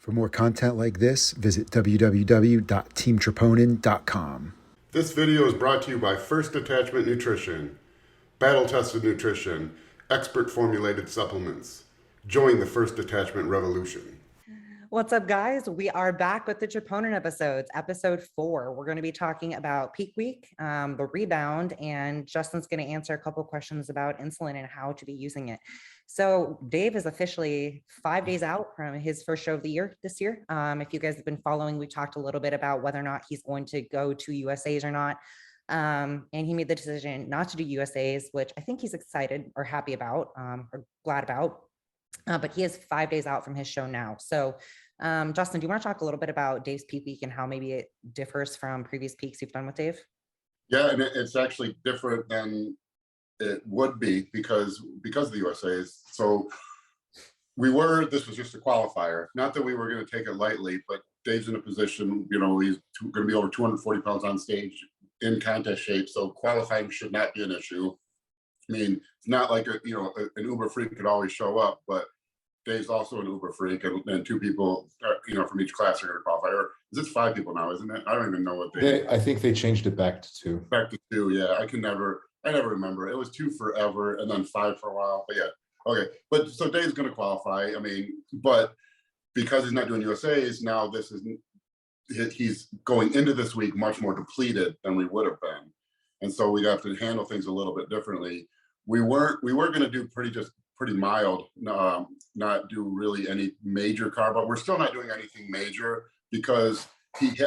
For more content like this, visit www.teamtroponin.com. This video is brought to you by First Attachment Nutrition, battle-tested nutrition, expert formulated supplements. Join the First Attachment revolution. What's up, guys? We are back with the Troponin episodes, episode 4. We're going to be talking about peak week, the rebound, and Justin's going to answer a couple of questions about insulin and how to be using it. So Dave is officially 5 days out from his first show of the year this year. If you guys have been following, we talked a little bit about whether or not he's going to go to USAs or not. And he made the decision not to do USAs, which I think he's excited or happy about, or glad about. But he is 5 days out from his show now. So Justin, do you want to talk a little bit about Dave's peak week and how maybe it differs from previous peaks you've done with Dave? Yeah, and it's actually different than it would be because of the USAs. So this was just a qualifier. Not that we were going to take it lightly, but Dave's in a position, he's going to be over 240 pounds on stage in contest shape. So qualifying should not be an issue. I mean, it's not like an Uber freak could always show up, but Dave's also an Uber freak, and two people, from each class are going to qualify. Or is this 5 people now, isn't it? I don't even know what I think they changed it back to 2. Back to 2, yeah. I never remember. It was 2 forever, and then 5 for a while. But yeah, okay. But so Dave's going to qualify. I mean, but because he's not doing USAs now, he's going into this week much more depleted than we would have been, and so we have to handle things a little bit differently. We were going to do pretty mild, not do really any major carb, but we're still not doing anything major because he's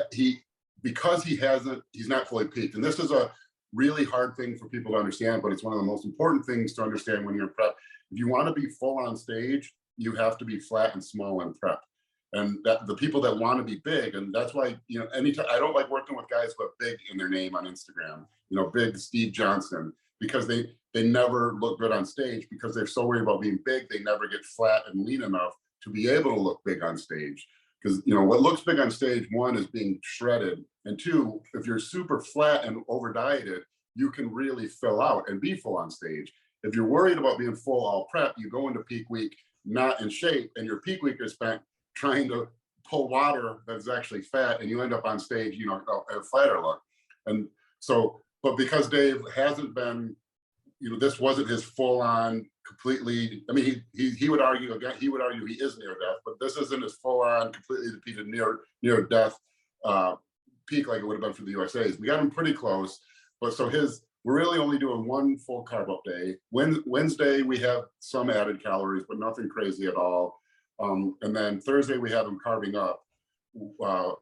not fully peaked. And this is a really hard thing for people to understand, but it's one of the most important things to understand when you're prep. If you want to be full on stage, you have to be flat and small in prep. And that the people that want to be big, and that's why, anytime I don't like working with guys who have big in their name on Instagram, big Steve Johnson, because they never look good on stage because they're so worried about being big, they never get flat and lean enough to be able to look big on stage. Because, what looks big on stage, 1, is being shredded. And 2, if you're super flat and over dieted, you can really fill out and be full on stage. If you're worried about being full all prep, you go into peak week not in shape, and your peak week is spent trying to pull water that's actually fat, and you end up on stage, a flatter look. And so, but because Dave hasn't been, this wasn't his full on completely, I mean, he would argue again, he is near death, but this isn't his full on completely depleted near death peak like it would have been for the USAs. We got him pretty close, but so we're really only doing 1 full carb up day. Wednesday, we have some added calories, but nothing crazy at all. And then Thursday, we have him carving up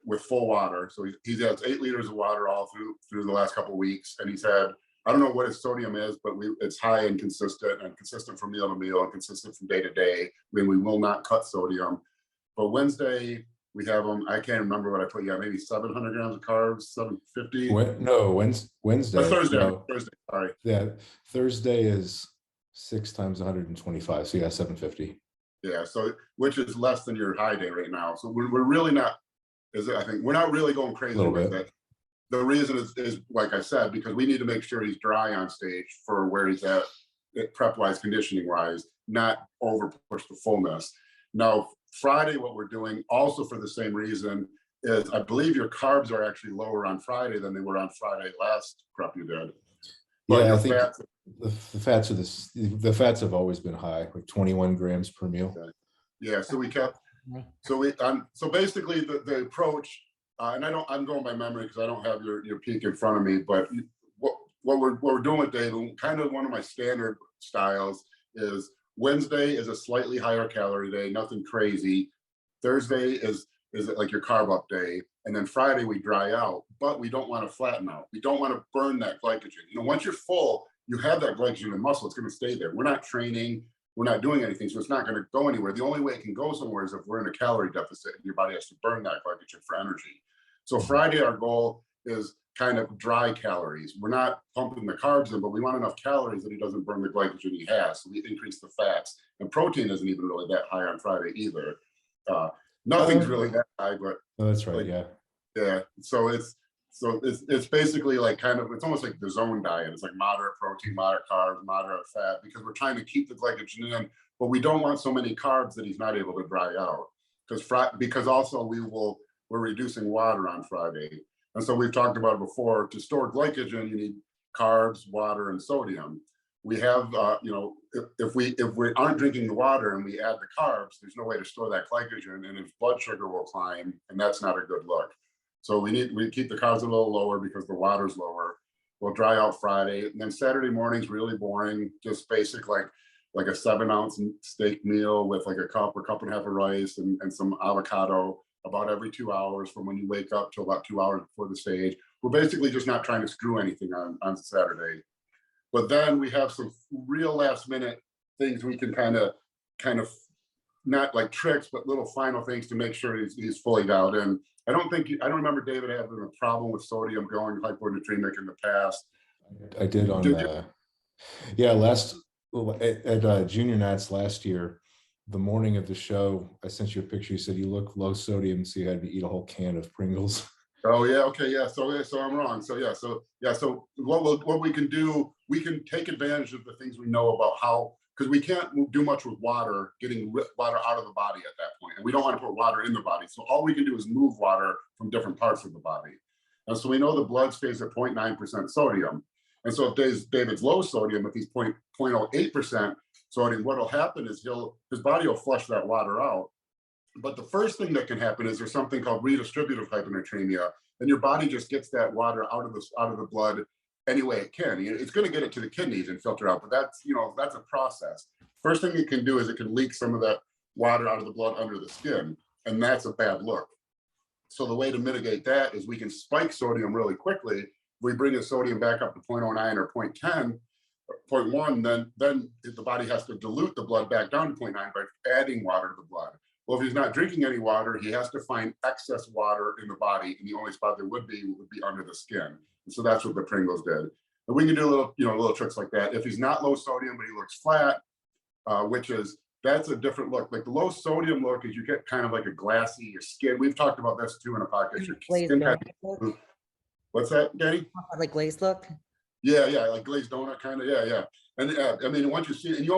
with full water. So he has 8 liters of water all through the last couple of weeks. And he's had, I don't know what his sodium is, but it's high and consistent from meal to meal and consistent from day to day. I mean, we will not cut sodium. But Wednesday, we have him, I can't remember what I put, maybe 700 grams of carbs, 750. Wednesday. Thursday, no. Thursday, sorry. Yeah, Thursday is 6 times 125, so 750. Yeah, so which is less than your high day right now. So we're really not, I think we're not really going crazy with it. The reason is like I said, because we need to make sure he's dry on stage for where he's at prep wise, conditioning wise, not over push the fullness. Now Friday, what we're doing also for the same reason is I believe your carbs are actually lower on Friday than they were on Friday last prep you did. But yeah, I think the fats have always been high, like 21 grams per meal. Okay. Yeah, so so basically the approach, and I'm going by memory because I don't have your peak in front of me, but what we're doing with Dave, kind of one of my standard styles is Wednesday is a slightly higher calorie day, nothing crazy. Thursday is like your carb up day. And then Friday we dry out, but we don't want to flatten out. We don't want to burn that glycogen. Once you're full, you have that glycogen in muscle, it's going to stay there. We're not training, we're not doing anything, so it's not going to go anywhere. The only way it can go somewhere is if we're in a calorie deficit and your body has to burn that glycogen for energy. So Friday, our goal is kind of dry calories. We're not pumping the carbs in, but we want enough calories that he doesn't burn the glycogen he has. So we increase the fats. And protein isn't even really that high on Friday either. Nothing's really that high, but that's right. Like, yeah. Yeah. So it's basically like it's almost like the zone diet. It's like moderate protein, moderate carbs, moderate fat, because we're trying to keep the glycogen in, but we don't want so many carbs that he's not able to dry out. because also we're reducing water on Friday. And so we've talked about it before, to store glycogen, you need carbs, water, and sodium. We have, if we aren't drinking the water and we add the carbs, there's no way to store that glycogen, and its blood sugar will climb, and that's not a good look. So we keep the carbs a little lower because the water's lower. We'll dry out Friday, and then Saturday morning's really boring, just basic like a 7-ounce steak meal with like a cup and a half of rice and some avocado about every 2 hours from when you wake up till about 2 hours before the stage. We're basically just not trying to screw anything on Saturday. But then we have some real last minute things we can kind of not like tricks, but little final things to make sure he's fully dialed in. I don't remember David having a problem with sodium going hyponatremic in the past. I did on at Junior Nats last year. The morning of the show, I sent you a picture. You said you look low sodium, so you had to eat a whole can of Pringles. Oh yeah, okay, yeah. So I'm wrong. So what we can do, we can take advantage of the things we know about how, because we can't do much with water, getting water out of the body at that point, and we don't want to put water in the body. So all we can do is move water from different parts of the body. And so we know the blood stays at 0.9% sodium. And so if David's low sodium, if he's 0.08% sodium, what'll happen is his body will flush that water out. But the first thing that can happen is there's something called redistributive hyponatremia, and your body just gets that water out of the blood any way it can. It's going to get it to the kidneys and filter out, but that's a process. First thing it can do is it can leak some of that water out of the blood under the skin, and that's a bad look. So the way to mitigate that is we can spike sodium really quickly. If we bring the sodium back up to 0.09 or 0.10, 0.1, then the body has to dilute the blood back down to 0.9 by adding water to the blood. Well, if he's not drinking any water, he has to find excess water in the body, and the only spot there would be under the skin. And so that's what the Pringles did. And we can do little tricks like that. If he's not low sodium, but he looks flat, that's a different look. Like the low sodium look is you get kind of like a glassy, your skin. We've talked about this too in a podcast. Your skin what's that, Danny? Like glazed look? Yeah, like glazed donut kind of. Yeah. And I mean, once you see it,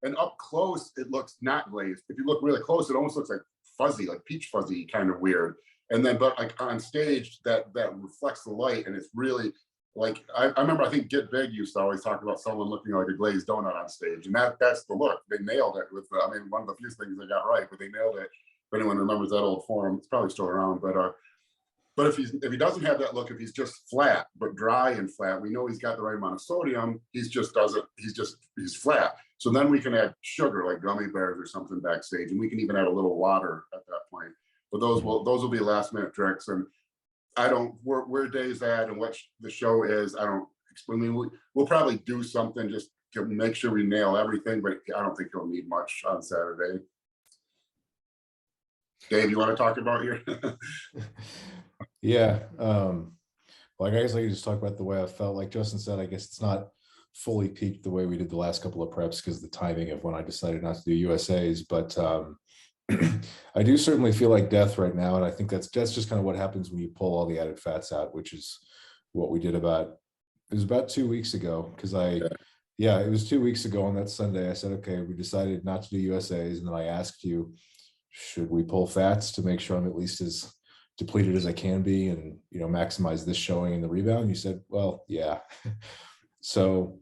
and up close, it looks not glazed. If you look really close, it almost looks like fuzzy, like peach fuzzy, kind of weird. And then, but like on stage, that reflects the light, and it's really like I remember. I think Get Big used to always talk about someone looking like a glazed donut on stage, and that's the look. They nailed it with. One of the few things they got right, but they nailed it. If anyone remembers that old forum, it's probably still around. But if he doesn't have that look, if he's just flat but dry and flat, we know he's got the right amount of sodium. He's flat. So then we can add sugar like gummy bears or something backstage, and we can even add a little water at that point. But those will be last minute tricks. And where Dave's at and what the show is, I don't explain. We'll probably do something just to make sure we nail everything, but I don't think he'll need much on Saturday. Dave, you want to talk about your? Yeah. Well, I guess I could just talk about the way I felt. Like Justin said, I guess it's not fully peaked the way we did the last couple of preps because of the timing of when I decided not to do USAs. But I do certainly feel like death right now. And I think that's just kind of what happens when you pull all the added fats out, which is what we did it was about 2 weeks ago. Cause it was 2 weeks ago on that Sunday. I said, okay, we decided not to do USAs. And then I asked you, should we pull fats to make sure I'm at least as depleted as I can be and, maximize this showing in the rebound? You said, well, yeah. So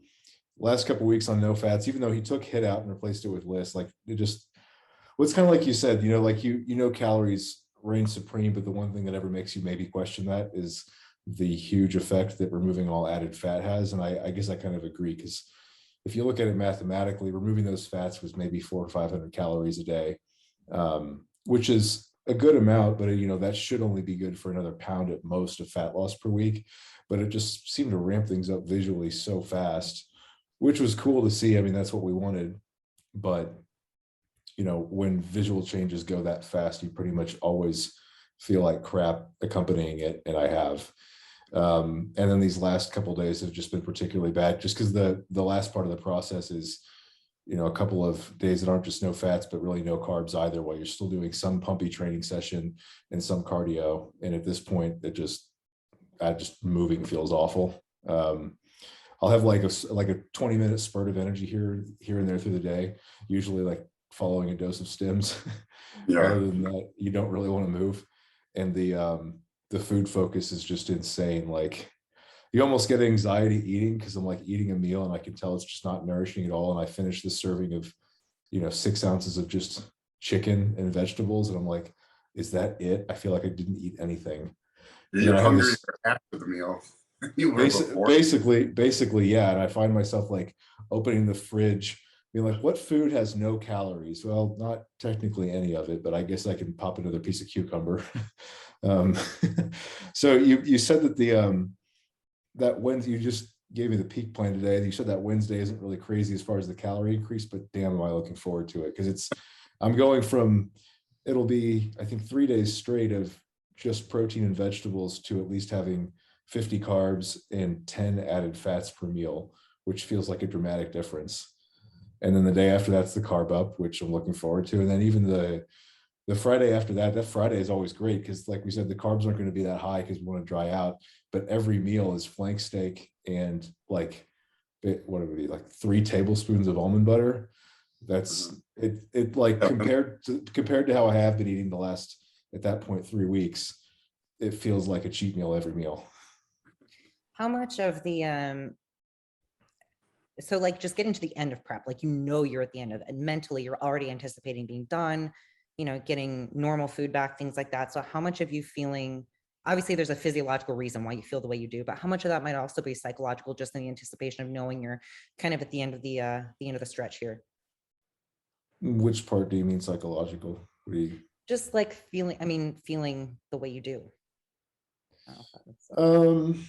last couple of weeks on no fats, even though he took HIIT out and replaced it with LIST, like it's kind of like you said, calories reign supreme, but the one thing that ever makes you maybe question that is the huge effect that removing all added fat has. And I guess I kind of agree, because if you look at it mathematically, removing those fats was maybe 400 or 500 calories a day, which is a good amount, but that should only be good for another pound at most of fat loss per week. But it just seemed to ramp things up visually so fast, which was cool to see. I mean, that's what we wanted. But, when visual changes go that fast, you pretty much always feel like crap accompanying it. And I have. And then these last couple of days have just been particularly bad, just because the last part of the process is, a couple of days that aren't just no fats, but really no carbs either, while you're still doing some pumpy training session and some cardio. And at this point, just moving feels awful. I'll have like a 20-minute spurt of energy here and there through the day, usually like following a dose of stims. Yeah. Other than that, you don't really want to move. And the food focus is just insane. Like you almost get anxiety eating because I'm like eating a meal and I can tell it's just not nourishing at all. And I finish this serving of, 6 ounces of just chicken and vegetables. And I'm like, is that it? I feel like I didn't eat anything. And then You're I have hungry this after the meal. You were before. basically, yeah. And I find myself like opening the fridge, being like, what food has no calories? Well, not technically any of it, but I guess I can pop another piece of cucumber. um, so you said that that Wednesday, you just gave me the peak plan today. And you said that Wednesday isn't really crazy as far as the calorie increase, but damn, am I looking forward to it. Cause I'm going from, it'll be, I think 3 days straight of just protein and vegetables to at least having 50 carbs and 10 added fats per meal, which feels like a dramatic difference. And then the day after that's the carb up, which I'm looking forward to. And then even the Friday after that Friday is always great because like we said, the carbs aren't going to be that high because we want to dry out, but every meal is flank steak and like, what would it be, like 3 tablespoons of almond butter. That's it like compared to how I have been eating the last, at that point, 3 weeks, it feels like a cheat meal every meal. How much of the so like just getting to the end of prep, like you're at the end of it, and mentally you're already anticipating being done, getting normal food back, things like that. So how much of you feeling, obviously there's a physiological reason why you feel the way you do, but how much of that might also be psychological, just in the anticipation of knowing you're kind of at the end of the end of the stretch here? Which part do you mean psychological? What do you... Just like feeling the way you do. I don't know if that makes sense.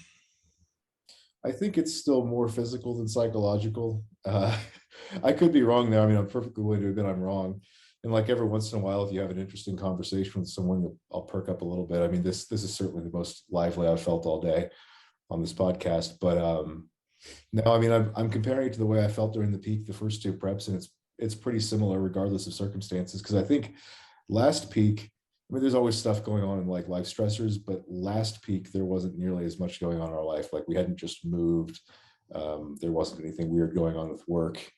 I think it's still more physical than psychological. I could be wrong there. I mean, I'm perfectly willing to admit I'm wrong. And like every once in a while, if you have an interesting conversation with someone, I'll perk up a little bit. I mean, this is certainly the most lively I've felt all day on this podcast. But no, I mean, I'm comparing it to the way I felt during the peak, the first 2 preps, and it's pretty similar regardless of circumstances. Because I think last peak, I mean, there's always stuff going on in like life stressors, but last peak, there wasn't nearly as much going on in our life. Like we hadn't just moved. There wasn't anything weird going on with work.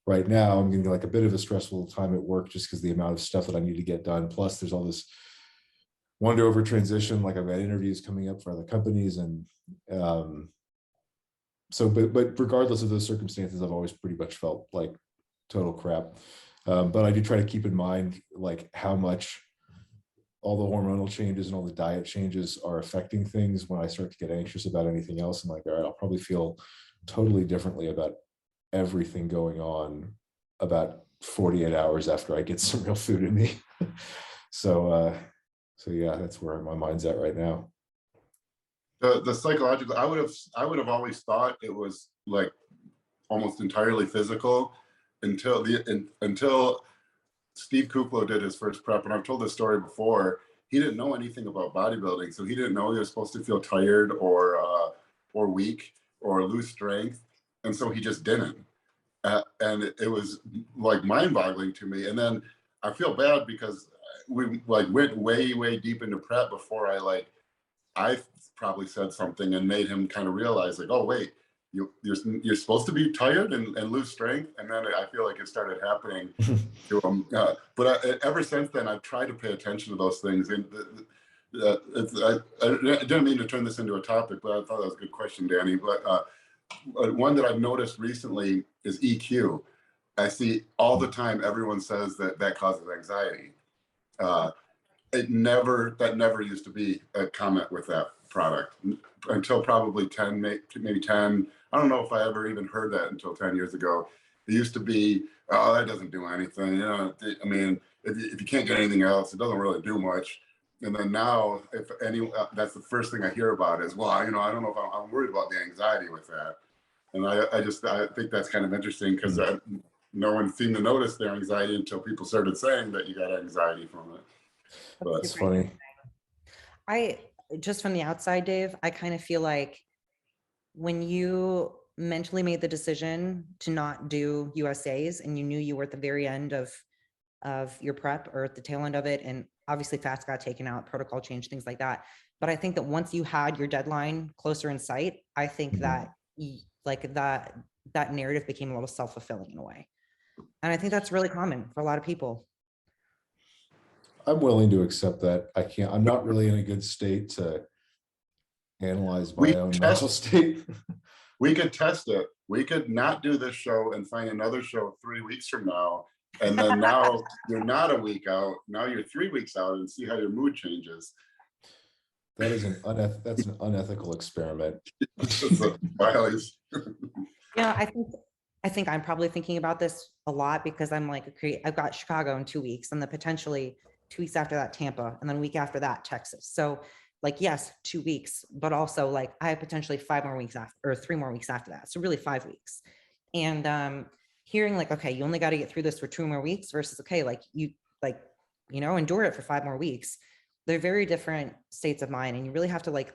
Right now, I'm getting like a bit of a stressful time at work just because the amount of stuff that I need to get done. Plus, there's all this wonder over transition. Like I've got interviews coming up for other companies. And so, but regardless of those circumstances, I've always pretty much felt like total crap. But I do try to keep in mind like how much all the hormonal changes and all the diet changes are affecting things. When I start to get anxious about anything else, I'm like, all right, I'll probably feel totally differently about everything going on about 48 hours after I get some real food in me. So yeah, that's where my mind's at right now. The psychological, I would have always thought it was like almost entirely physical until Steve Kuplo did his first prep. And I've told this story before. He didn't know anything about bodybuilding, so he didn't know he was supposed to feel tired or weak or lose strength, and so he just didn't. And it was like mind-boggling to me. And then I feel bad because we like went way deep into prep before I probably said something and made him kind of realize like, oh wait, you're supposed to be tired and lose strength. And then I feel like it started happening to him. But ever since then, I've tried to pay attention to those things. And I didn't mean to turn this into a topic, but I thought that was a good question, Danny. But one that I've noticed recently is EQ. I see all the time everyone says that causes anxiety. That never used to be a comment with that product until probably 10, maybe 10. I don't know if I ever even heard that until 10 years ago. It used to be, oh, that doesn't do anything. I mean, if you can't get anything else, it doesn't really do much. And then now, that's the first thing I hear about is, well, I don't know if I'm worried about the anxiety with that. And I think that's kind of interesting because no one seemed to notice their anxiety until people started saying that you got anxiety from it. But It's funny. I just from the outside, Dave, I kind of feel like when you mentally made the decision to not do USAs and you knew you were at the very end of your prep or at the tail end of it, and obviously fats got taken out, protocol change, things like that. But I think that once you had your deadline closer in sight, I think that like that narrative became a little self-fulfilling in a way. And I think that's really common for a lot of people. I'm willing to accept that. I'm not really in a good state to analyze my own mental state. We could test it. We could not do this show and find another show 3 weeks from now. And then now you're not a week out. Now you're 3 weeks out and see how your mood changes. That's an unethical experiment. Yeah, I think I'm probably thinking about this a lot because I'm like, I've got Chicago in 2 weeks and then potentially 2 weeks after that, Tampa, and then a week after that, Texas. So like, yes, 2 weeks, but also like I have potentially 5 more weeks after, or 3 more weeks after that. So really 5 weeks. And hearing like, okay, you only got to get through this for 2 more weeks versus, okay, like, endure it for 5 more weeks. They're very different states of mind, and you really have to like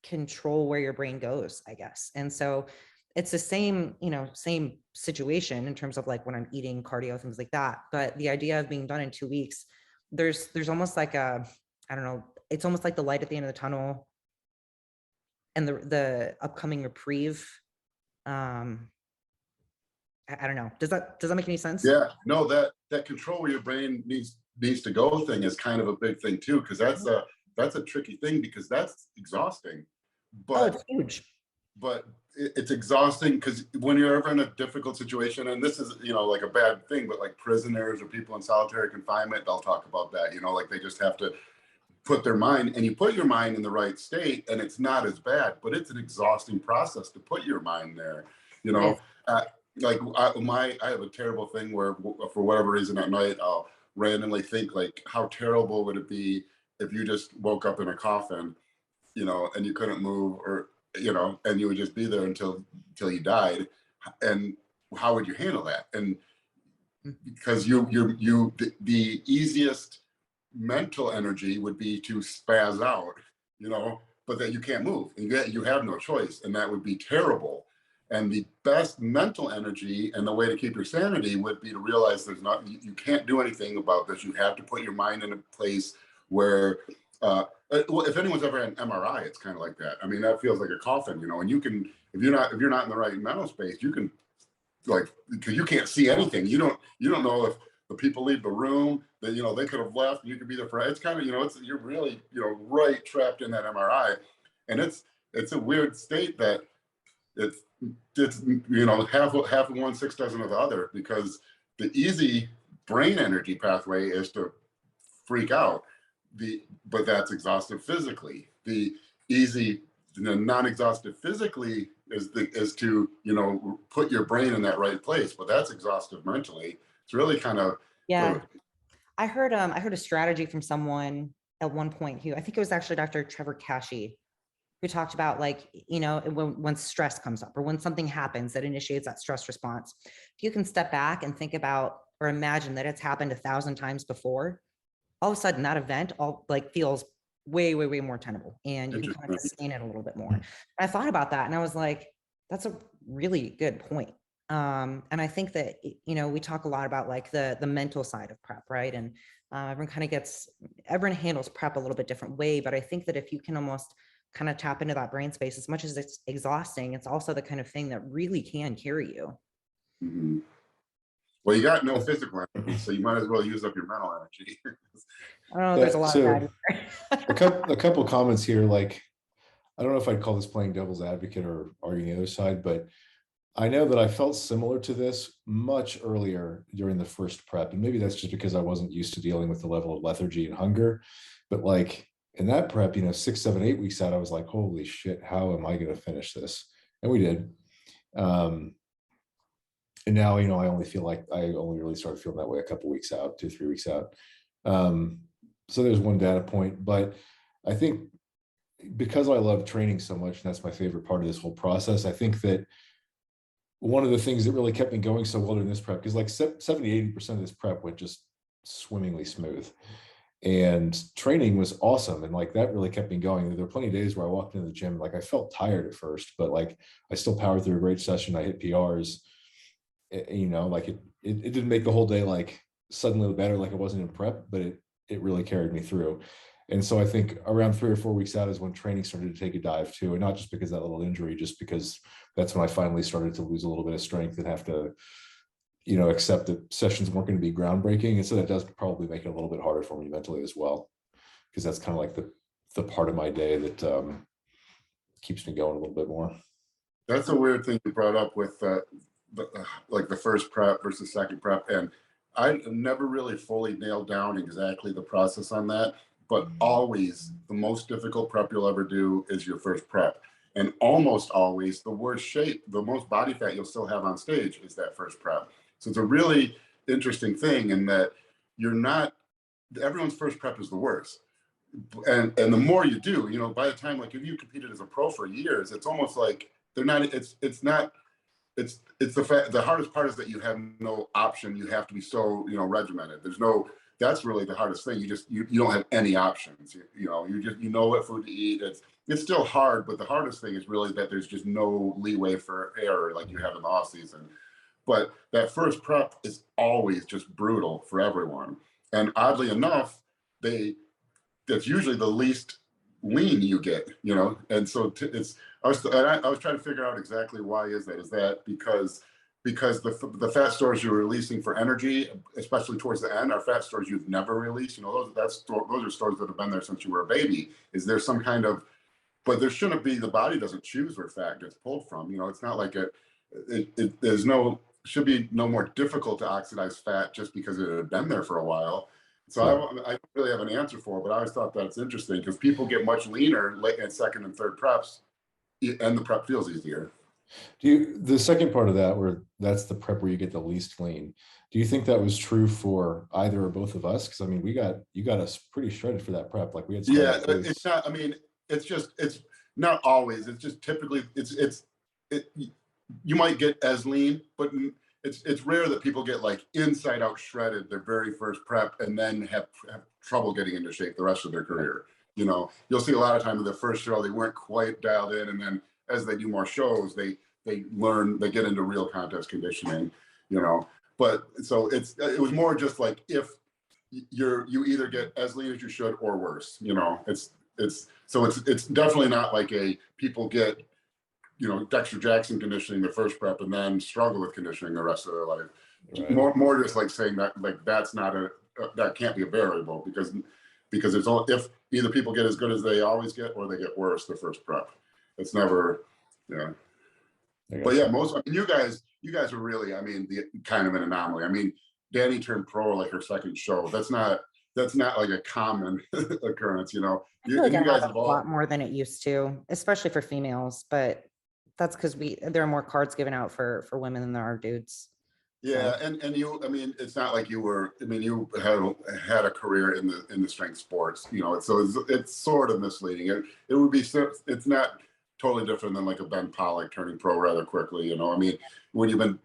control where your brain goes, I guess. And so it's the same situation in terms of like when I'm eating, cardio, things like that. But the idea of being done in 2 weeks, there's almost like I don't know, it's almost like the light at the end of the tunnel and the upcoming reprieve. I don't know. Does that make any sense? Yeah, no, that control where your brain needs to go thing is kind of a big thing too, because that's a tricky thing because that's exhausting. But it's huge. But it's exhausting because when you're ever in a difficult situation, and this is, like a bad thing, but like prisoners or people in solitary confinement, they'll talk about that, like they just have to put their mind, and you put your mind in the right state and it's not as bad, but it's an exhausting process to put your mind there, like I have a terrible thing where for whatever reason at night, I'll randomly think like, how terrible would it be if you just woke up in a coffin, and you couldn't move, or and you would just be there until you died, and how would you handle that? And because the easiest mental energy would be to spaz out, but that you can't move, and you have no choice, and that would be terrible. And the best mental energy and the way to keep your sanity would be to realize you can't do anything about this. You have to put your mind in a place where if anyone's ever had an MRI, it's kind of like that. I mean, that feels like a coffin, and you can, if you're not in the right mental space, you can, like, because you can't see anything. You don't know if the people leave the room, that they could have left, and you could be there for. It's kind of, you're really right trapped in that MRI, and it's a weird state that it's half of one, 6 dozen of the other, because the easy brain energy pathway is to freak out. But that's exhaustive physically. The easy, non-exhaustive physically is to put your brain in that right place, but that's exhaustive mentally. It's really kind of I heard a strategy from someone at one point who, I think it was actually Dr. Trevor Kashey, who talked about like, when stress comes up or when something happens that initiates that stress response, if you can step back and think about or imagine that it's happened 1,000 times before, all of a sudden that event feels way, way, way more tenable, and you can kind of sustain it a little bit more. And I thought about that and I was like, that's a really good point. And I think that, we talk a lot about like the mental side of prep, right? And everyone handles prep a little bit different way, but I think that if you can almost kind of tap into that brain space, as much as it's exhausting, it's also the kind of thing that really can carry you. Mm-hmm. Well, you got no physical energy, so you might as well use up your mental energy. Oh, there's a lot of that. A couple comments here. Like, I don't know if I'd call this playing devil's advocate or arguing the other side, but I know that I felt similar to this much earlier during the first prep. And maybe that's just because I wasn't used to dealing with the level of lethargy and hunger. But like in that prep, 6, 7, 8 weeks out, I was like, holy shit, how am I going to finish this? And we did. And now, I only feel like I only really started feeling that way a couple weeks out, 2, 3 weeks out. So there's one data point, but I think because I love training so much, and that's my favorite part of this whole process, I think that one of the things that really kept me going so well during this prep, because like 70-80% of this prep went just swimmingly smooth, and training was awesome. And like, that really kept me going. There were plenty of days where I walked into the gym, like I felt tired at first, but like I still powered through a great session. I hit PRs, like it didn't make the whole day like suddenly better, like it wasn't in prep, but it really carried me through. And so I think around 3 or 4 weeks out is when training started to take a dive too. And not just because of that little injury, just because that's when I finally started to lose a little bit of strength and have to accept that sessions weren't going to be groundbreaking. And so that does probably make it a little bit harder for me mentally as well, because that's kind of like the part of my day that keeps me going a little bit more. That's a weird thing you brought up with like the first prep versus second prep. And I never really fully nailed down exactly the process on that, but always the most difficult prep you'll ever do is your first prep. And almost always the worst shape, the most body fat you'll still have on stage is that first prep. So it's a really interesting thing in that everyone's first prep is the worst. And the more you do, by the time, like if you competed as a pro for years, it's almost like the hardest part is that you have no option. You have to be so, regimented. That's really the hardest thing. You don't have any options. You know what food to eat. It's still hard, but the hardest thing is really that there's just no leeway for error like you have in the off season. But that first prep is always just brutal for everyone. And oddly enough, that's usually the least lean you get, and so I was trying to figure out exactly why is that because the fat stores you're releasing for energy, especially towards the end, are fat stores you've never released. Those are stores that have been there since you were a baby. Is there some kind of, but there shouldn't be, the body doesn't choose where fat gets pulled from. It's not like should be no more difficult to oxidize fat just because it had been there for a while. So I don't really have an answer for it, but I always thought that's interesting because people get much leaner late in second and third preps, and the prep feels easier. The second part of that, where that's the prep where you get the least lean, do you think that was true for either or both of us? Because I mean, you got us pretty shredded for that prep. Like we had. It's not. I mean, it's not always. It's just typically you might get as lean, but it's rare that people get like inside out shredded their very first prep and then have trouble getting into shape the rest of their career. You'll see a lot of time in the first show, they weren't quite dialed in. And then as they do more shows, they get into real contest conditioning, but so it was more just like, if you either get as lean as you should or worse, it's definitely not like people get, Dexter Jackson conditioning the first prep and then struggle with conditioning the rest of their life. Right. More just like saying that, like, that's not that can't be a variable because it's all, if either people get as good as they always get or they get worse the first prep. It's never, But yeah, you guys are really, the kind of an anomaly. Danny turned pro like her second show. That's not like a common occurrence, I feel like you guys have a lot more than it used to, especially for females, but that's because there are more cards given out for women than there are dudes. Yeah, so. and you, it's not like you had a career in the strength sports, so it's sort of misleading. It would be, it's not totally different than like a Ben Pollock turning pro rather quickly, when you've been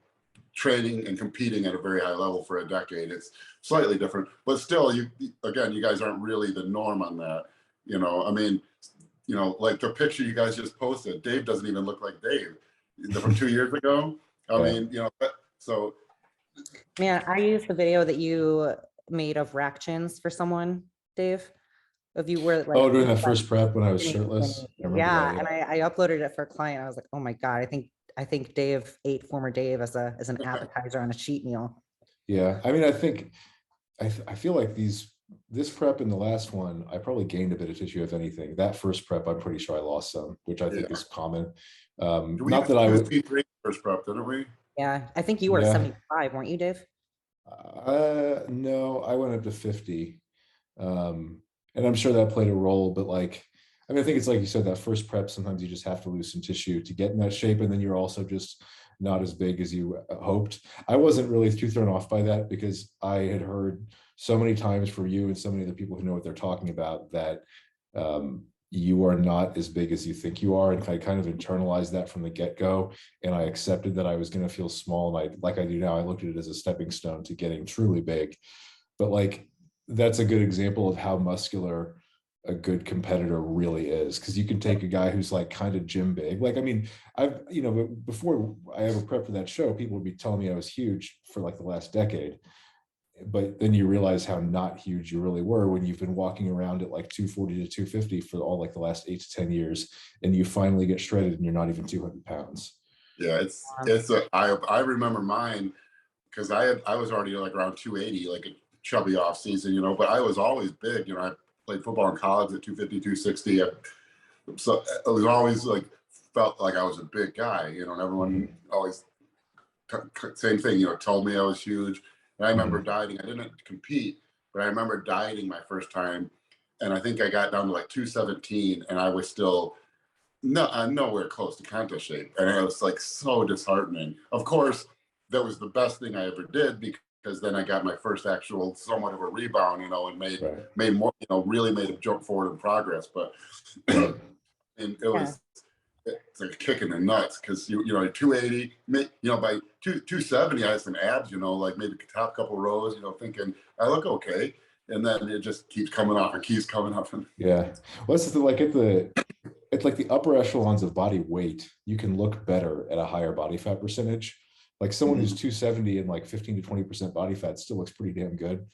training and competing at a very high level for a decade, it's slightly different, but still, you guys aren't really the norm on that, like the picture you guys just posted, Dave doesn't even look like Dave from 2 years ago. So. Man, I used the video that you made of rack chins for someone, Dave. If you were like, during that first prep when I was shirtless. Yeah, and I uploaded it for a client. I was like, oh my God, I think Dave ate former Dave as an appetizer on a cheat meal. Yeah, I feel like this prep and the last one, I probably gained a bit of tissue, if anything. That first prep, I'm pretty sure I lost some, which I think is common. Not that I would. First prep, didn't we? Yeah, I think you were 75, weren't you, Dave? No, I went up to 50. And I'm sure that played a role, but I think it's like you said, that first prep, sometimes you just have to lose some tissue to get in that shape. And then you're also just not as big as you hoped. I wasn't really too thrown off by that because I had heard so many times from you and so many of the people who know what they're talking about that you are not as big as you think you are. And I kind of internalized that from the get-go. And I accepted that I was going to feel small. And like I do now, I looked at it as a stepping stone to getting truly big. But that's a good example of how muscular a good competitor really is, because you can take a guy who's kind of gym big. Before I ever prepped for that show, people would be telling me I was huge for the last decade. But then you realize how not huge you really were when you've been walking around at 240 to 250 for all the last 8 to 10 years, and you finally get shredded and you're not even 200 pounds. Yeah, I remember mine because I was already like around 280, like a chubby off season, you know, but I was always big. You know, I played football in college at 250, 260. So it was always like, felt like I was a big guy, you know, and everyone always, same thing, you know, told me I was huge. And I remember dieting. I didn't compete, but I remember dieting my first time. And I think I got down to like 217, and I was still nowhere close to contest shape. And it was like so disheartening. Of course, that was the best thing I ever did, because then I got my first actual somewhat of a rebound, you know, and made more, you know, really made a jump forward in progress. But and it was, it's like a kick in the nuts, because you know 280, you know, by 270 I had some abs, you know, like maybe top couple rows, you know, thinking I look okay, and then it just keeps coming off and keeps coming up. Yeah, well, this is like it's like the upper echelons of body weight. You can look better at a higher body fat percentage. Like someone who's 270 and like 15 to 20% body fat still looks pretty damn good,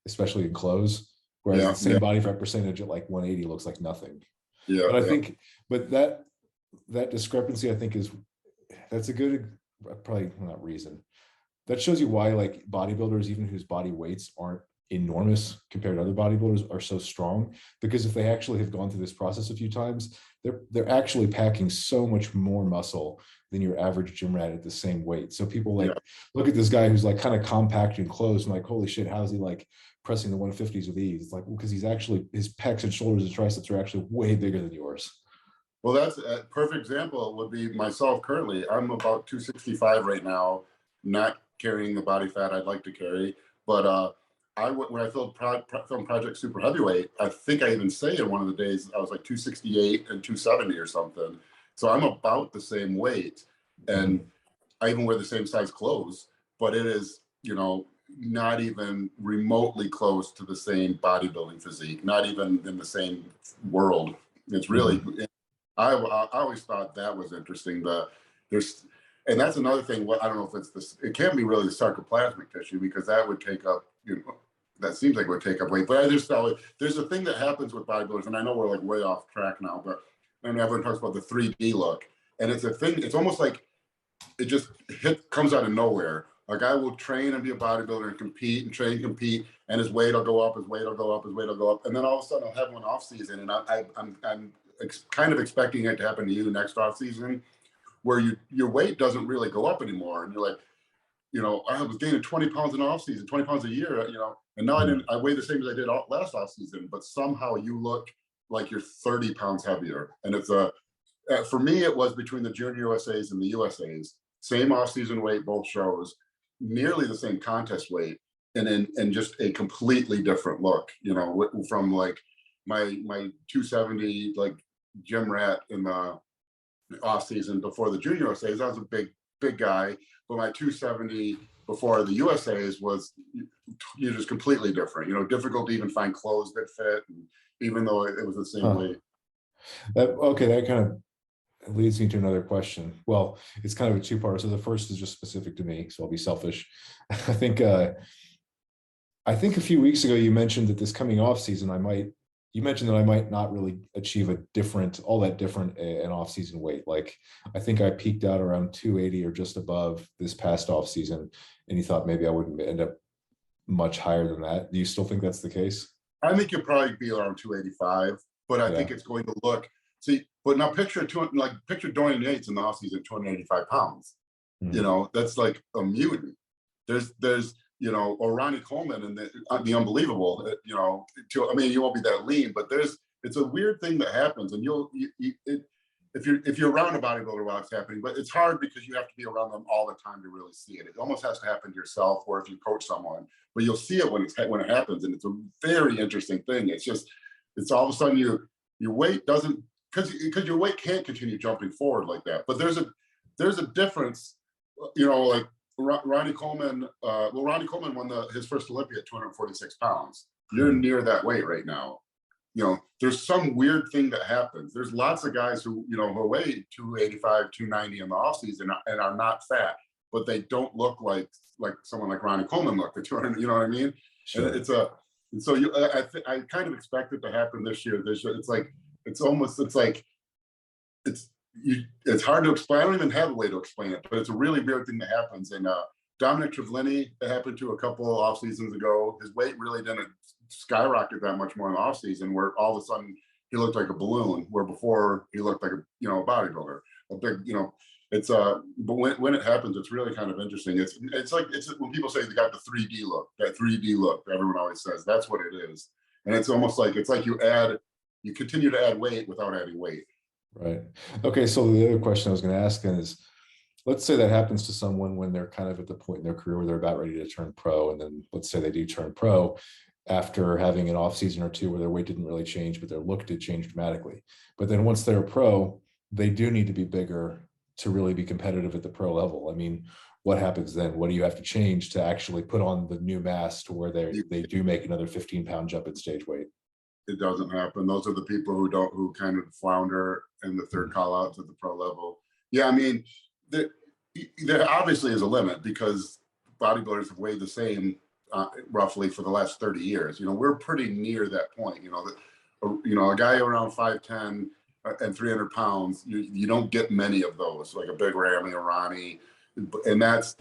especially in clothes. Whereas the same body fat percentage at like 180 looks like nothing. Yeah, but I think, but that discrepancy, I think, that's a good, probably not reason. That shows you why like bodybuilders, even whose body weights aren't enormous compared to other bodybuilders, are so strong, because if they actually have gone through this process a few times, they're actually packing so much more muscle than your average gym rat at the same weight. So people like look at this guy who's like kind of compact and closed, and like, holy shit, how is he like pressing the 150s with ease? It's like, well, because he's actually, his pecs and shoulders and triceps are actually way bigger than yours. Well, that's a perfect example would be myself currently. I'm about 265 right now, not carrying the body fat I'd like to carry. But when I filmed Project Super Heavyweight, I think I even say in one of the days I was like 268 and 270 or something. So I'm about the same weight, and I even wear the same size clothes, but it is, you know, not even remotely close to the same bodybuilding physique, not even in the same world. It's really, I always thought that was interesting. And that's another thing. What I don't know if it's this. It can't be really the sarcoplasmic tissue, because that would take up. You know, that seems like it would take up weight. But I just thought there's a thing that happens with bodybuilders, and I know we're like way off track now, but and everyone talks about the 3D look, and it's a thing. It's almost like it just comes out of nowhere. Like I will train and be a bodybuilder and compete and train and compete, and his weight will go up, his weight will go up, his weight will go up, and then all of a sudden I'll have one off season, and I'm kind of expecting it to happen to you next off season, where your weight doesn't really go up anymore, and you're like, you know, I was gaining 20 pounds in off season, 20 pounds a year, you know, and now I weigh the same as I did last off season, but somehow you look like you're 30 pounds heavier, and it's for me it was between the Junior USAs and the USAs, same off season weight, both shows, nearly the same contest weight, and just a completely different look, you know, from like my 270 like gym rat in the off season before the Junior USAs. I was a big guy, but my 270 before the USAs was, you know, just completely different. You know, difficult to even find clothes that fit, and even though it was the same weight. That kind of leads me to another question. Well, it's kind of a two-part. So the first is just specific to me, so I'll be selfish. I think a few weeks ago you mentioned that this coming off season I might not really achieve all that different an off season weight. Like I think I peaked out around 280 or just above this past off season, and you thought maybe I wouldn't end up much higher than that. Do you still think that's the case? I think you'll probably be around 285, but I think it's going to look. See, but now picture Dorian Yates in the off season, 285 pounds. You know, that's like a mutant. There's you know, or Ronnie Coleman and the Unbelievable, you know, I mean, you won't be that lean, but it's a weird thing that happens, and if you're around a bodybuilder while it's happening, but it's hard because you have to be around them all the time to really see it. It almost has to happen to yourself, or if you coach someone, but you'll see it when it happens, and it's a very interesting thing. It's all of a sudden your weight doesn't, because your weight can't continue jumping forward like that. But there's a difference, you know, like Ronnie Coleman. Ronnie Coleman won his first Olympia at 246 pounds. You're near that weight right now. You know, there's some weird thing that happens. There's lots of guys who, you know, who weigh 285, 290 in the off season and are not fat, but they don't look like someone like Ronnie Coleman looked at 200. You know what I mean? Sure. And I kind of expect it to happen this year. It's hard to explain. I don't even have a way to explain it, but it's a really weird thing that happens. And Dominic Trivlini, it happened to a couple off seasons ago. His weight really didn't skyrocket that much more in the off season, where all of a sudden he looked like a balloon, where before he looked like a, you know, a bodybuilder, a big, you know, it's but when it happens, it's really kind of interesting. It's like, it's when people say they got the 3D look, that 3D look that everyone always says, that's what it is. And it's almost like, it's like you continue to add weight without adding weight. Right. Okay. So the other question I was going to ask then is, let's say that happens to someone when they're kind of at the point in their career where they're about ready to turn pro. And then let's say they do turn pro after having an off season or two where their weight didn't really change, but their look did change dramatically. But then once they're a pro, they do need to be bigger to really be competitive at the pro level. I mean, what happens then? What do you have to change to actually put on the new mass to where they do make another 15-pound jump in stage weight? It doesn't happen. Those are the people who kind of flounder in the third call out to the pro level. Yeah, I mean, there obviously is a limit, because bodybuilders have weighed the same roughly for the last 30 years. You know, we're pretty near that point. You know, a guy around 5'10" and 300 pounds, you don't get many of those, like a big Ramy or Ronnie. And that's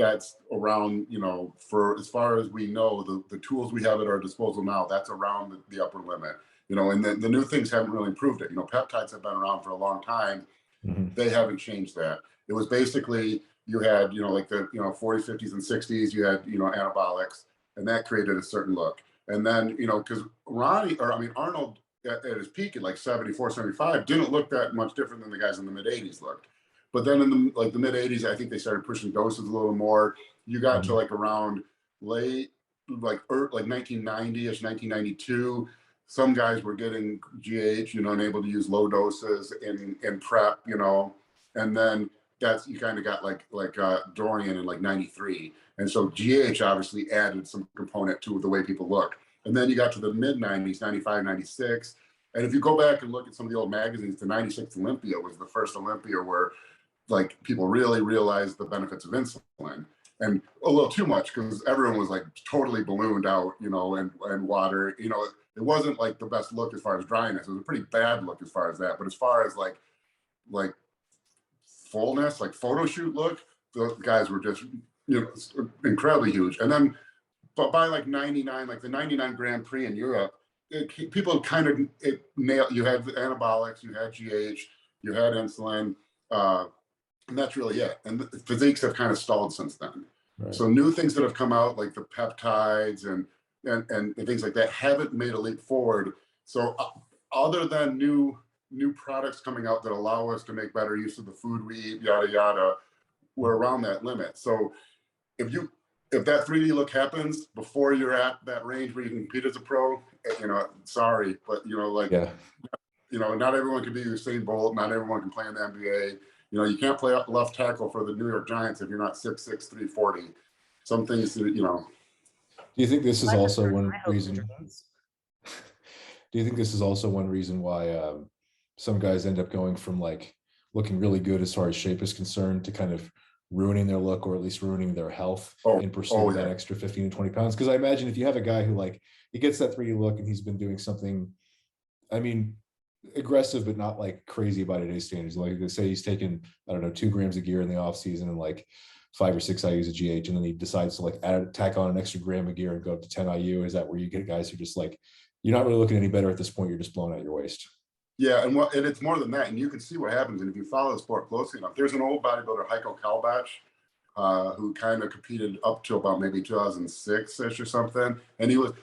around, you know, for as far as we know, the tools we have at our disposal now, that's around the upper limit. You know, and the new things haven't really improved it. You know, peptides have been around for a long time. They haven't changed that. It was basically, you had, you know, like the, you know, 40s, 50s, and 60s, you had, you know, anabolics, and that created a certain look. And then, you know, because Arnold at his peak at like 74, 75 didn't look that much different than the guys in the mid 80s looked. But then in the mid 80s, I think they started pushing doses a little more. You got to like around late, like 1990-ish, 1992. Some guys were getting GH, you know, and able to use low doses in prep, you know, and then you kind of got like Dorian in like 93. And so GH obviously added some component to the way people look. And then you got to the mid 90s, 95, 96. And if you go back and look at some of the old magazines, the 96 Olympia was the first Olympia where like people really realized the benefits of insulin, and a little too much, because everyone was like totally ballooned out, you know, and water, you know, it wasn't like the best look as far as dryness. It was a pretty bad look as far as that. But as far as like fullness, like photo shoot look, the guys were just, you know, incredibly huge. And then, but by like 99, like the 99 Grand Prix in Europe, people kind of nailed. You had anabolics, you had GH, you had insulin, and that's really it. And the physiques have kind of stalled since then. Right. So new things that have come out, like the peptides and things like that, haven't made a leap forward. So other than new products coming out that allow us to make better use of the food we eat, yada yada, we're around that limit. So if that 3D look happens before you're at that range where you can compete as a pro, you know, sorry, but you know, like, you know, not everyone can be Usain Bolt, not everyone can play in the NBA. You know, you can't play left tackle for the New York Giants if you're not 6'6", 340. Some things, you know. Do you think this is also one reason? Do you think this is also one reason why some guys end up going from like looking really good as far as shape is concerned to kind of ruining their look, or at least ruining their health in pursuit of that extra 15 to 20 pounds? Because I imagine if you have a guy who like, he gets that 3D look and he's been doing something, I mean, aggressive, but not like crazy by today's standards. Like they say he's taken, I don't know, 2 grams of gear in the off season and like 5 or 6 IUs of GH, and then he decides to like tack on an extra gram of gear and go up to 10 IU. Is that where you get guys who just like, you're not really looking any better at this point, you're just blowing out your waist? Yeah, and it's more than that. And you can see what happens. And if you follow the sport closely enough, there's an old bodybuilder, Heiko Kalbach, who kind of competed up to about maybe 2006-ish or something. And he was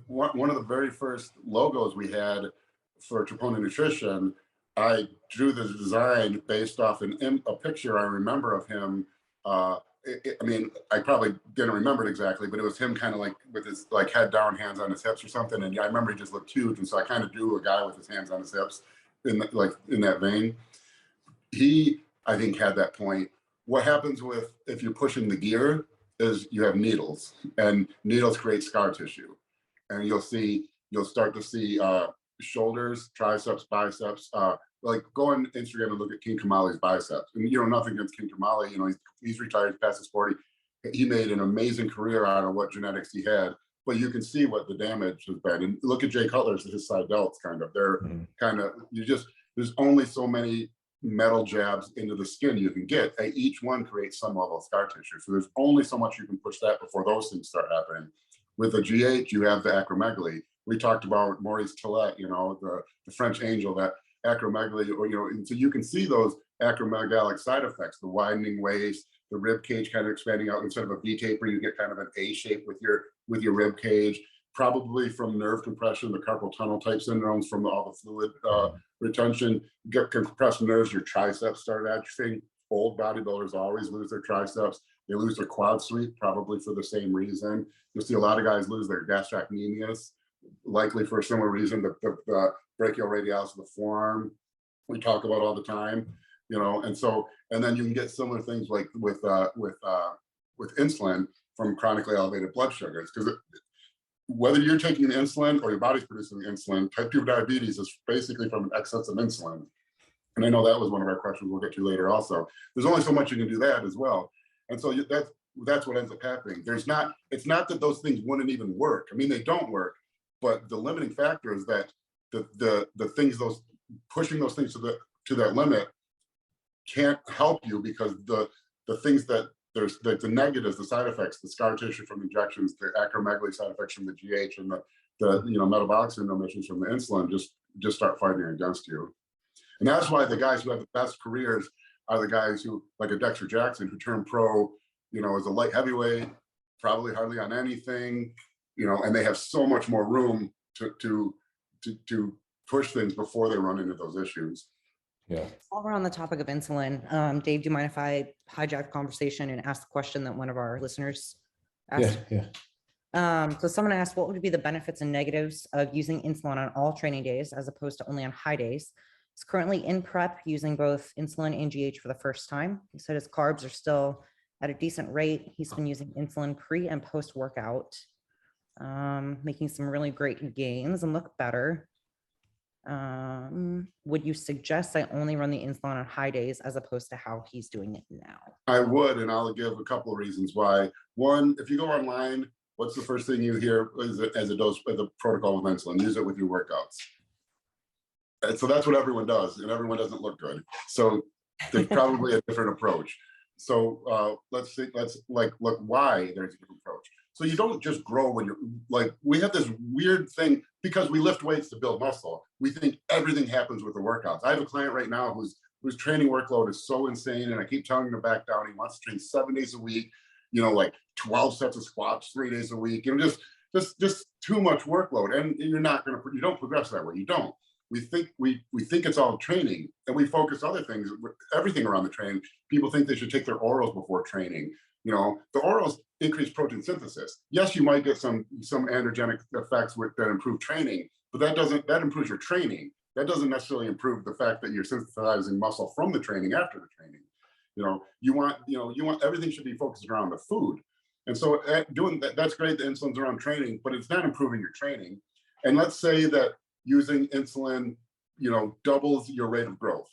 one of the very first logos we had for Troponin Nutrition. I drew the design based off a picture I remember of him. I mean, I probably didn't remember it exactly, but it was him kind of like with his like head down, hands on his hips or something. And I remember he just looked huge. And so I kind of drew a guy with his hands on his hips in that vein. He, I think, had that point. What happens if you're pushing the gear is you have needles, and needles create scar tissue. And you'll start to see shoulders, triceps, biceps. Like go on Instagram and look at King Kamali's biceps. And you know, nothing against King Kamali. You know, he's retired, past his 40. He made an amazing career out of what genetics he had. But you can see what the damage has been. And look at Jay Cutler's, his side delts kind of. They're kind of, there's only so many metal jabs into the skin you can get. Each one creates some level of scar tissue. So there's only so much you can push that before those things start happening. With the GH, you have the acromegaly. We talked about Maurice Tillet, you know, the French angel, that acromegaly, or, you know, and so you can see those acromegalic side effects, the widening waist, the rib cage kind of expanding out. Instead of a V taper, you get kind of an A shape with your rib cage, probably from nerve compression, the carpal tunnel type syndromes from all the fluid retention. You get compressed nerves, your triceps start atrophying. Old bodybuilders always lose their triceps. They lose their quad sweep, probably for the same reason. You'll see a lot of guys lose their gastrocnemius, likely for a similar reason. The brachial radialis of the forearm, we talk about all the time, you know. And so, and then you can get similar things like with insulin from chronically elevated blood sugars, because whether you're taking the insulin or your body's producing the insulin, type 2 diabetes is basically from an excess of insulin. And I know that was one of our questions we'll get to later also. There's only so much you can do that as well. And so that's what ends up happening. It's not that those things wouldn't even work. I mean, they don't work, but the limiting factor is that the things, those pushing those things to that limit can't help you, because the things that there's the negatives, the side effects, the scar tissue from injections, the acromegaly side effects from the GH, and the you know, metabolic syndrome issues from the insulin just start fighting against you. And that's why the guys who have the best careers are the guys who, like a Dexter Jackson, who turned pro, you know, as a light heavyweight, probably hardly on anything, you know, and they have so much more room to push things before they run into those issues. Yeah. While we're on the topic of insulin, Dave, do you mind if I hijack conversation and ask the question that one of our listeners asked? Yeah. So someone asked, what would be the benefits and negatives of using insulin on all training days as opposed to only on high days? He's currently in prep using both insulin and GH for the first time. He said his carbs are still at a decent rate. He's been using insulin pre and post workout, making some really great gains and look better. Would you suggest I only run the insulin on high days as opposed to how he's doing it now? I would, and I'll give a couple of reasons why. One, if you go online, what's the first thing you hear as a protocol with insulin? Use it with your workouts. And so that's what everyone does, and everyone doesn't look good. So there's probably a different approach. So let's look why there's a different approach. So you don't just grow when you're like, we have this weird thing because we lift weights to build muscle. We think everything happens with the workouts. I have a client right now whose training workload is so insane, and I keep telling him to back down. He wants to train 7 days a week, you know, like 12 sets of squats 3 days a week, you know, just too much workload. And you don't progress that way. You don't. We think it's all training, and we focus other things, everything around the training. People think they should take their orals before training. You know, the orals increase protein synthesis. Yes, you might get some androgenic effects that improve training, but that improves your training. That doesn't necessarily improve the fact that you're synthesizing muscle from the training after the training. You want everything should be focused around the food. And so doing that, that's great. The insulin's around training, but it's not improving your training. And let's say that using insulin, you know, doubles your rate of growth.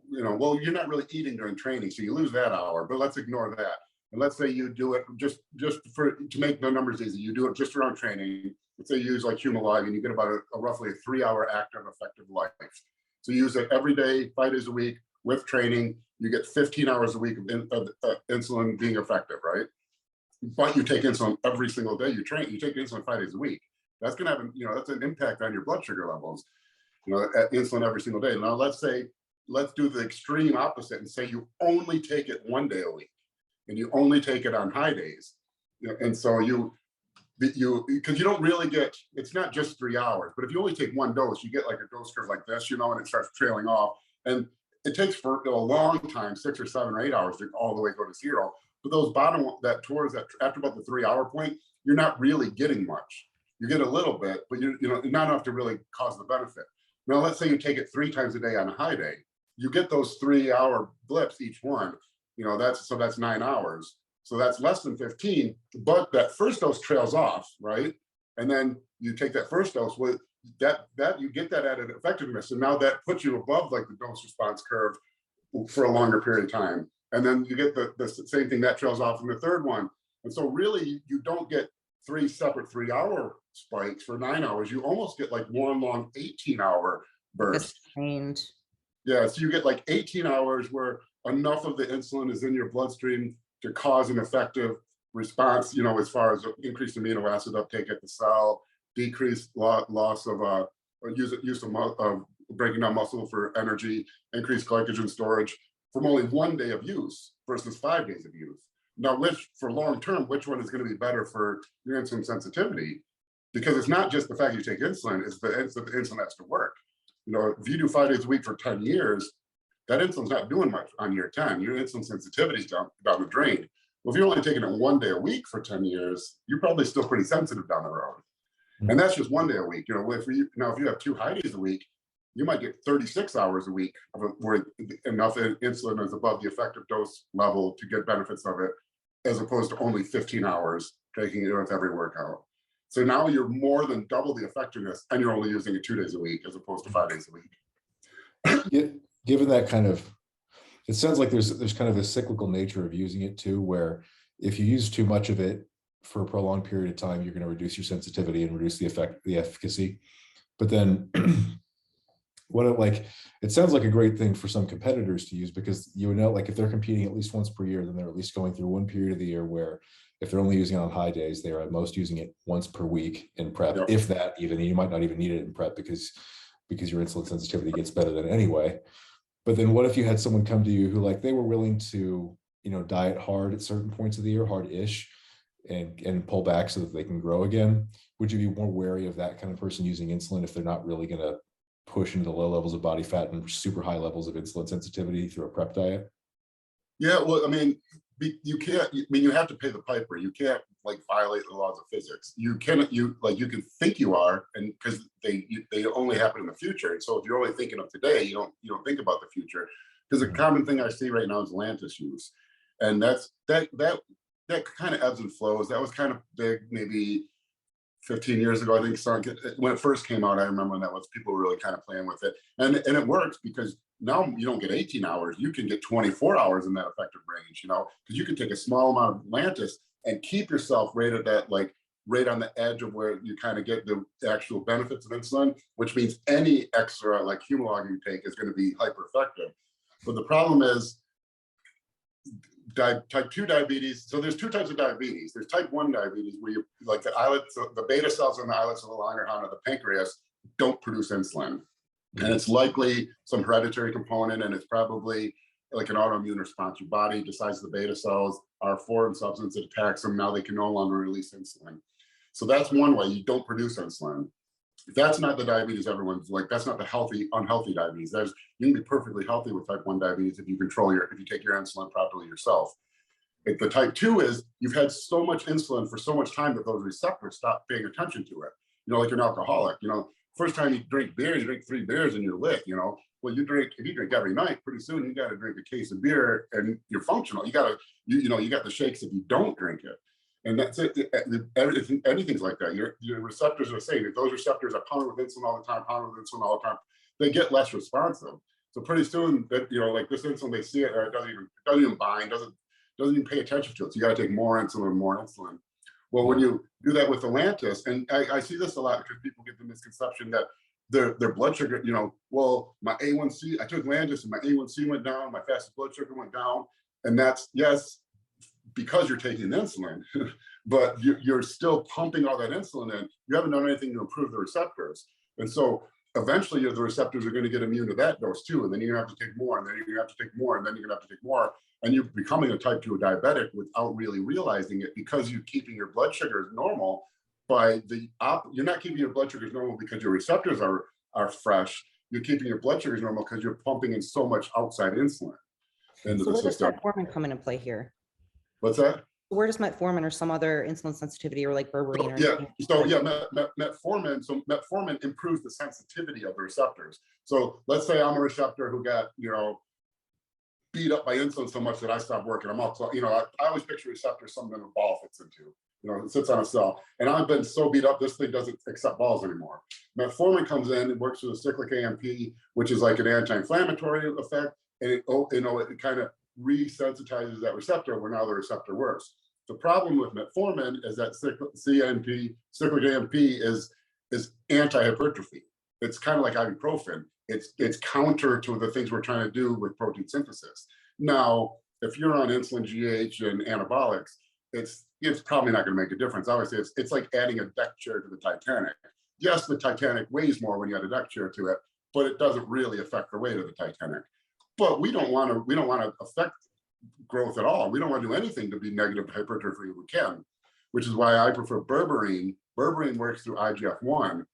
You know, well, you're not really eating during training, so you lose that hour, but let's ignore that. And let's say you do it just to make the numbers easy, you do it just around training. Let's say you use like Humalog, and you get about roughly a 3-hour active effective life. So you use it every day, 5 days a week with training, you get 15 hours a week of insulin being effective, right? But you take insulin every single day you train. You take insulin 5 days a week. That's going to have, that's an impact on your blood sugar levels, at insulin every single day. Now, let's do the extreme opposite and say you only take it 1 day a week, and you only take it on high days. And so because you don't really get, it's not just 3 hours, but if you only take one dose, you get like a dose curve like this, and it starts trailing off. And it takes for a long time, 6 or 7 or 8 hours to all the way go to zero. But those after about the 3 hour point, you're not really getting much. You get a little bit, but not enough to really cause the benefit. Now, let's say you take it 3 times a day on a high day. You get those 3 hour blips each one. That's 9 hours. So that's less than 15, but that first dose trails off, right? And then you take that first dose with that you get that added effectiveness. And now that puts you above like the dose response curve for a longer period of time. And then you get the same thing that trails off in the third one. And so really you don't get 3 separate 3 hour spikes for 9 hours. You almost get like one long 18-hour burst. Sustained. Yeah, so you get like 18 hours where enough of the insulin is in your bloodstream to cause an effective response, you know, as far as increased amino acid uptake at the cell, decreased loss of use of breaking down muscle for energy, increased glycogen storage from only 1 day of use versus 5 days of use. Now, which for long term, which one is going to be better for your insulin sensitivity? Because it's not just the fact you take insulin, it's the insulin has to work. You know, if you do 5 days a week for 10 years, that insulin's not doing much on year 10. Your insulin sensitivity is down the drain. Well, if you're only taking it 1 day a week for 10 years, you're probably still pretty sensitive down the road. And that's just 1 day a week. You know, if you have 2 high days a week, you might get 36 hours a week where enough insulin is above the effective dose level to get benefits of it, as opposed to only 15 hours taking it with every workout. So now you're more than double the effectiveness, and you're only using it 2 days a week as opposed to 5 days a week. Yeah, given that kind of, it sounds like there's kind of a cyclical nature of using it too, where if you use too much of it for a prolonged period of time, you're going to reduce your sensitivity and reduce the efficacy. But then it sounds like a great thing for some competitors to use, because you know, like if they're competing at least once per year, then they're at least going through one period of the year where if they're only using it on high days, they're at most using it once per week in prep. Yep. If that, even you might not even need it in prep because your insulin sensitivity gets better than anyway. But then what if you had someone come to you who, like, they were willing to, you know, diet hard at certain points of the year, hard-ish, and pull back so that they can grow again? Would you be more wary of that kind of person using insulin if they're not really going to push into low levels of body fat and super high levels of insulin sensitivity through a prep diet? Yeah, well, I mean, you have to pay the piper. You can't like violate the laws of physics. You can think you are, and because they only happen in the future. And so if you're only thinking of today, you don't think about the future. Because a common thing I see right now is Lantus use, and that kind of ebbs and flows. That was kind of big maybe 15 years ago, I think. When it first came out, I remember when people were really kind of playing with it, and it works because now you don't get 18 hours, you can get 24 hours in that effective range, you know, because you can take a small amount of Lantus and keep yourself right at that, like right on the edge of where you kind of get the actual benefits of insulin, which means any extra like Humalog you take is going to be hyper effective. But the problem is type 2 diabetes. So there's 2 types of diabetes. There's type 1 diabetes, where you like the islets, the beta cells in the islets of the Langerhans of the pancreas don't produce insulin. And it's likely some hereditary component, and it's probably like an autoimmune response. Your body decides the beta cells are a foreign substance that attacks them. Now they can no longer release insulin. So that's one way you don't produce insulin. That's not the diabetes everyone's like. That's not the unhealthy diabetes. You can be perfectly healthy with type 1 diabetes if you take your insulin properly yourself. If the type 2 is you've had so much insulin for so much time that those receptors stop paying attention to it. You know, like you're an alcoholic. You know, first time you drink beer, you drink 3 beers and you're lit. You know, well, if you drink every night, pretty soon you got to drink a case of beer and you're functional. You got the shakes if you don't drink it. And that's it. Anything's like that. Your receptors are the same. If those receptors are pounding with insulin all the time, they get less responsive. So pretty soon, that, you know, like this insulin, they see it, or it doesn't even bind, doesn't even pay attention to it. So you got to take more insulin. Well, when you do that with the Lantus, and I see this a lot because people get the misconception that their blood sugar, you know, well, my A1C, I took Lantus and my A1C went down, my fasted blood sugar went down, and that's, yes, because you're taking insulin, but you're still pumping all that insulin in. You haven't done anything to improve the receptors. And so eventually the receptors are going to get immune to that dose too. And then you're going to have to take more, and then you're going to have to take more, and then you're going to have to take more. And you're becoming a type 2 diabetic without really realizing it, because you're keeping your blood sugars normal you're not keeping your blood sugars normal because your receptors are fresh. You're keeping your blood sugars normal because you're pumping in so much outside insulin into the system. Where does metformin come into play here? What's that? Where does metformin or some other insulin sensitivity, or like berberine? Metformin improves the sensitivity of the receptors. So let's say I'm a receptor who got, you know, beat up by insulin so much that I stopped working. I'm all, you know, I always picture a receptor something a ball fits into. You know, it sits on a cell, and I've been so beat up, this thing doesn't accept balls anymore. Metformin comes in, it works with a cyclic AMP, which is like an anti-inflammatory effect, and it kind of resensitizes that receptor, where now the receptor works. The problem with metformin is that cyclic AMP is anti-hypertrophy. it's kind of like ibuprofen. It's counter to the things we're trying to do with protein synthesis. Now, if you're on insulin, GH, and anabolics, it's probably not going to make a difference. Obviously, it's like adding a deck chair to the Titanic. Yes, the Titanic weighs more when you add a deck chair to it, but it doesn't really affect the weight of the Titanic. But we don't want to affect growth at all. We don't want to do anything to be negative hypertrophy if we can, which is why I prefer berberine. Berberine works through IGF-1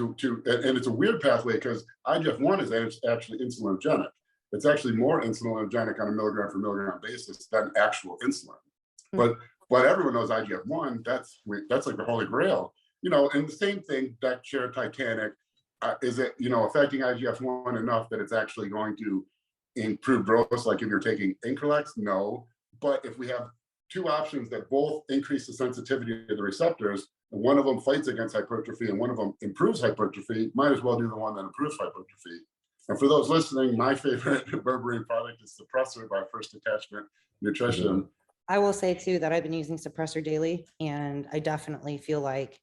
and it's a weird pathway because IGF-1 is actually insulinogenic. It's actually more insulinogenic on a milligram for milligram basis than actual insulin. But everyone knows IGF-1. That's like the holy grail, And the same thing, deck chair, Titanic, is it affecting IGF-1 enough that it's actually going to improve growth? Like if you're taking Increlex, no. But if we have two options that both increase the sensitivity to the receptors, and one of them fights against hypertrophy and one of them improves hypertrophy, might as well do the one that improves hypertrophy. And for those listening, my favorite berberine product is Suppressor by First Attachment Nutrition. I will say too that I've been using Suppressor daily, and I definitely feel like,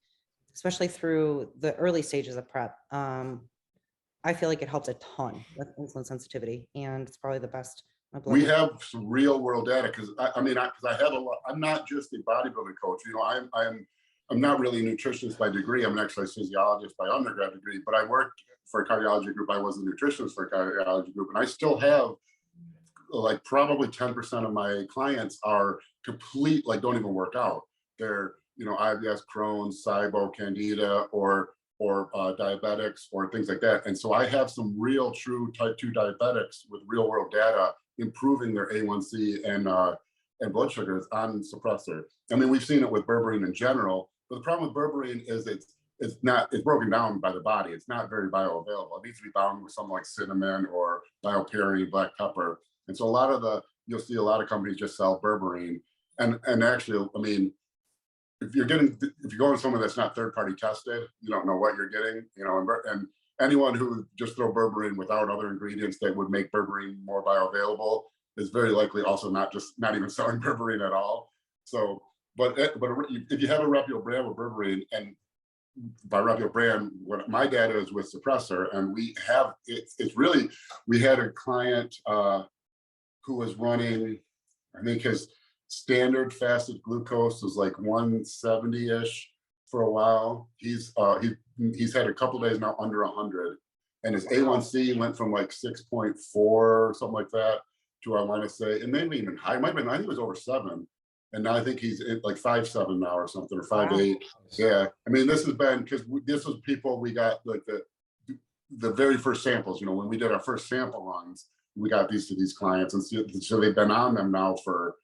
especially through the early stages of prep, I feel like it helps a ton with insulin sensitivity, and it's probably the best. We have some real world data because I have a lot. I'm not just a bodybuilding coach. I'm not really a nutritionist by degree. I'm an exercise physiologist by undergrad degree, but I worked for a cardiology group. I was a nutritionist for a cardiology group, and I still have like probably 10% of my clients are complete, like don't even work out. They're, IBS, Crohn's, SIBO, Candida, or diabetics or things like that. And so I have some real true type 2 diabetics with real world data improving their A1C and blood sugars on Suppressor. I mean, we've seen it with berberine in general, but the problem with berberine is it's broken down by the body. It's not very bioavailable. It needs to be bound with something like cinnamon or BioPeri, black pepper. And so you'll see a lot of companies just sell berberine. And actually, I mean, if you're going to someone that's not third-party tested, you don't know what you're getting, and anyone who just throw berberine without other ingredients that would make berberine more bioavailable is very likely also not even selling berberine at all. So, but if you have a reputable brand with berberine, and by reputable brand, what my data is with Suppressor, and we had a client who was running, I think his standard fasted glucose was like 170-ish for a while. He's had a couple days now under 100, and his A1C went from like 6.4 or something like that to, I want to say, and maybe even high. I think it was over 7, and now I think he's at like 5.7 now or something, or 5.8. Wow. Yeah, I mean, this has been because this was people we got like the very first samples. When we did our first sample runs, we got these to these clients, and so they've been on them now for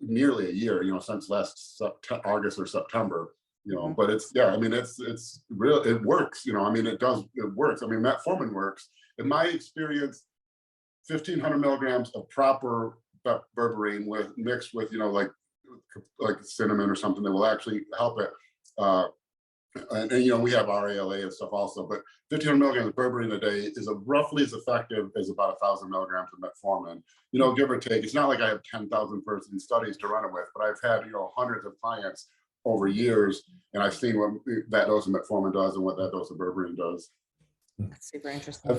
nearly a year, since last August or September, but it's real, it works, it works. I mean, metformin works. In my experience, 1,500 milligrams of proper berberine mixed with, like cinnamon or something that will actually help it. And we have RALA and stuff also, but 1,500 milligrams of berberine a day is roughly as effective as about 1,000 milligrams of metformin, give or take. It's not like I have 10,000 person studies to run it with, but I've had, hundreds of clients over years, and I've seen what that dose of metformin does and what that dose of berberine does. That's super interesting.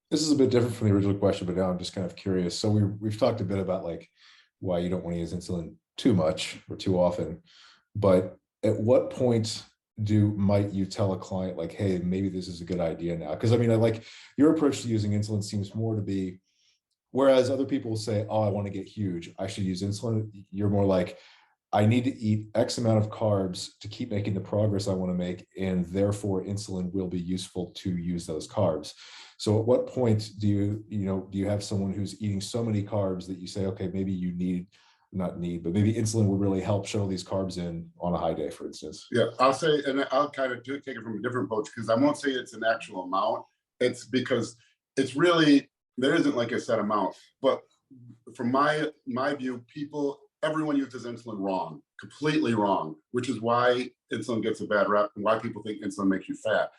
This is a bit different from the original question, but now I'm just kind of curious. So we've talked a bit about like why you don't want to use insulin too much or too often, but at what point might you tell a client like, hey, maybe this is a good idea now? Because I mean, like your approach to using insulin seems more to be, whereas other people say, oh, I want to get huge, I should use insulin. You're more like, I need to eat X amount of carbs to keep making the progress I want to make, and therefore insulin will be useful to use those carbs. So at what point do you have someone who's eating so many carbs that you say, okay, maybe you but maybe insulin would really help shuttle these carbs in on a high day, for instance? Yeah, I'll say, and I'll kind of take it from a different approach, because I won't say it's an actual amount. It's because it's really, there isn't like a set amount. But from my view, everyone uses insulin wrong, completely wrong, which is why insulin gets a bad rep and why people think insulin makes you fat.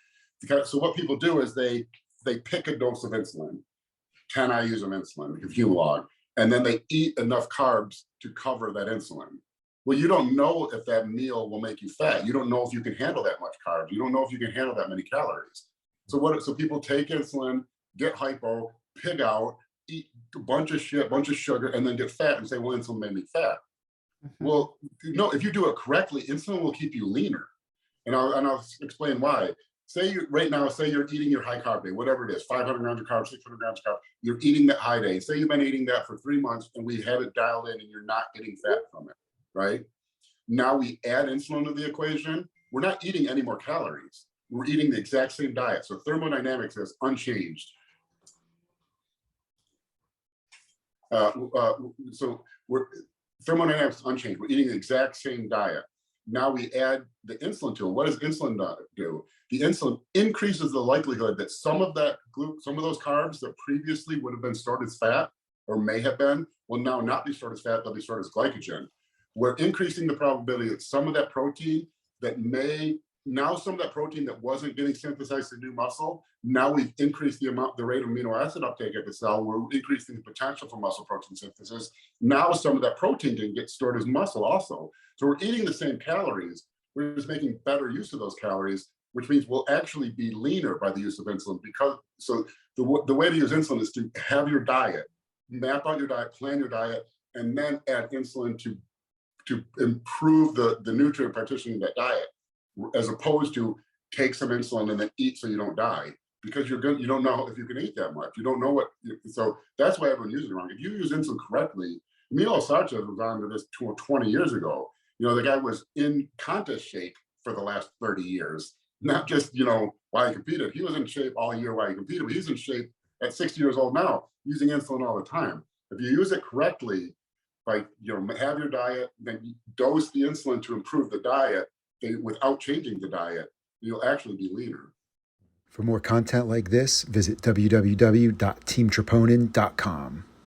So what people do is they pick a dose of insulin, 10 IUs of insulin, if you log, and then they eat enough carbs to cover that insulin. Well, you don't know if that meal will make you fat. You don't know if you can handle that much carbs. You don't know if you can handle that many calories. So people take insulin, get hypo, pig out, eat a bunch of shit, bunch of sugar, and then get fat and say, well, insulin made me fat. Well, no, if you do it correctly, insulin will keep you leaner. And I'll explain why. Say right now, say you're eating your high carb day, whatever it is, 500 grams of carbs, 600 grams of carbs, you're eating that high day. Say you've been eating that for 3 months and we have it dialed in and you're not getting fat from it, right? Now we add insulin to the equation. We're not eating any more calories. We're eating the exact same diet. So thermodynamics is unchanged. So thermodynamics is unchanged. We're eating the exact same diet. Now we add the insulin to it. What does insulin do? The insulin increases the likelihood that some of those carbs that previously would have been stored as fat or may have been, will now not be stored as fat, they'll be stored as glycogen. We're increasing the probability that some of that protein that wasn't getting synthesized to new muscle, now we've increased the rate of amino acid uptake at the cell. We're increasing the potential for muscle protein synthesis. Now some of that protein can get stored as muscle also. So we're eating the same calories. We're just making better use of those calories, which means we'll actually be leaner by the use of insulin. So the way to use insulin is to have your diet, map out your diet, plan your diet, and then add insulin to improve the nutrient partitioning of that diet, as opposed to take some insulin and then eat so you don't die, because you don't know if you can eat that much. You don't know so that's why everyone uses it wrong. If you use insulin correctly, Emilio Sanchez was on to this 20 years ago. The guy was in contest shape for the last 30 years, not just, while he competed. He was in shape all year while he competed, but he's in shape at 60 years old now, using insulin all the time. If you use it correctly, have your diet, then dose the insulin to improve the diet without changing the diet, you'll actually be leaner. For more content like this, visit www.teamtroponin.com.